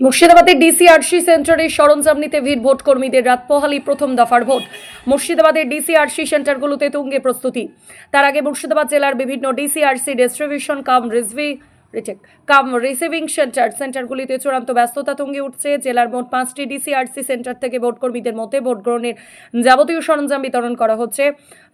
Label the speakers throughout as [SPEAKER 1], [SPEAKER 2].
[SPEAKER 1] মুর্শিদাবাদের ডিসিআরসি সেন্টারে সরঞ্জাম নিতে ভিড় ভোট কর্মীদের রাত পোহালি প্রথম দফার ভোট। মুর্শিদাবাদের ডিসিআরসি সেন্টারগুলোতে তুঙ্গে প্রস্তুতি। তার আগে মুর্শিদাবাদ জেলার বিভিন্ন ডিসিআরসি ডিস্ট্রিবিউশন রিসিভিং সেন্টারগুলিতে চূড়ান্ত ব্যস্ততা তুঙ্গে উঠছে। জেলার মোট 5টি ডিসিআরসি সেন্টার থেকে ভোট কর্মীদের মধ্যে ভোট গ্রহণের যাবতীয় সরঞ্জাম বিতরণ করা হচ্ছে।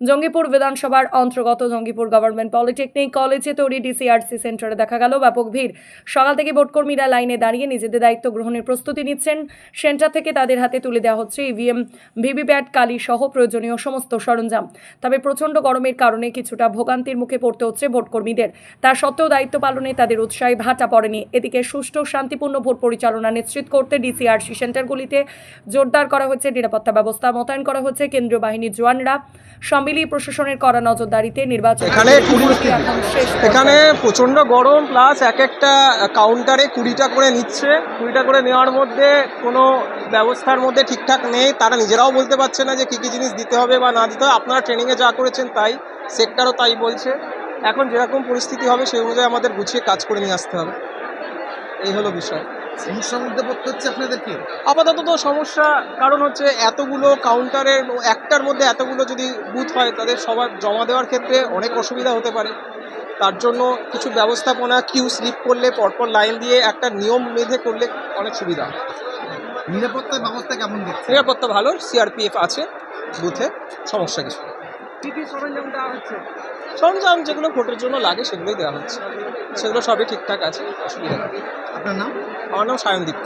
[SPEAKER 1] জঙ্গিপুর বিধানসভার অন্তর্গত জঙ্গিপুর গভর্নমেন্ট পলিটেকনিক কলেজে তৈরি ডিসিআরসি সেন্টারে দেখা গেল ব্যাপক ভিড়। সকাল থেকে ভোট কর্মীরা লাইনে দাঁড়িয়ে নিজেদের দায়িত্ব গ্রহণের প্রস্তুতি নিচ্ছেন। সেন্টার থেকে তাদের হাতে তুলে দেওয়া হচ্ছে ইভিএম, ভিভিপ্যাট, কালি সহ প্রয়োজনীয় সমস্ত সরঞ্জাম। তবে প্রচণ্ড গরমের কারণে কিছুটা ভোগান্তির মুখে পড়তে হচ্ছে ভোট কর্মীদের। তা সত্ত্বেও দায়িত্ব পালনে তাদের উৎসাহে ভাটা পড়েনি। এদিকে সুষ্ঠু শান্তিপূর্ণ ভোট পরিচালনা নিশ্চিত করতে ডিসিআরসি সেন্টারগুলিতে জোরদার করা হচ্ছে নিরাপত্তা ব্যবস্থা, মোতায়েন করা হচ্ছে কেন্দ্রীয় বাহিনীর জওয়ানরা। মিলিয়ে প্রশাসনের কড়া নজরদারিতে নির্বাচন
[SPEAKER 2] এখানে প্রচন্ড গরম, প্লাস এক একটা কাউন্টারে 20টা করে নিচ্ছে। 20টা করে নেওয়ার মধ্যে কোনো ব্যবস্থার মধ্যে ঠিকঠাক নেই। তারা নিজেরাও বলতে পারছে না যে কী কী জিনিস দিতে হবে বা না দিতে হবে। আপনারা ট্রেনিংয়ে যা করেছেন তাই, সেক্টরও তাই বলছে। এখন যেরকম পরিস্থিতি হবে সেই অনুযায়ী আমাদের গুছিয়ে কাজ করে নিয়ে আসতে হবে। এই হলো বিষয়।
[SPEAKER 3] সমস্যার মধ্যে পড়তে হচ্ছে আপনাদেরকে
[SPEAKER 2] আপাতত তো সমস্যা, কারণ হচ্ছে এতগুলো কাউন্টারের একটার মধ্যে এতগুলো যদি বুথ হয় তাদের সবার জমা দেওয়ার ক্ষেত্রে অনেক অসুবিধা হতে পারে। তার জন্য কিছু ব্যবস্থাপনা, কিউ স্লিপ করলে পরপর লাইন দিয়ে একটা নিয়ম বেঁধে করলে অনেক সুবিধা।
[SPEAKER 3] নিরাপত্তার ব্যবস্থা কেমন দেখছে?
[SPEAKER 2] নিরাপত্তা ভালো, সিআরপিএফ আছে বুথে, সমস্যা কিছু নেই।
[SPEAKER 1] কি কি সরঞ্জাম দেওয়া হচ্ছে?
[SPEAKER 2] সরঞ্জাম যেগুলো ভোটের জন্য লাগে সেগুলোই দেওয়া হচ্ছে, সেগুলো সবই ঠিকঠাক আছে, অসুবিধা নেই।
[SPEAKER 3] আপনার নাম?
[SPEAKER 2] আমার নাম সায়নদীপ।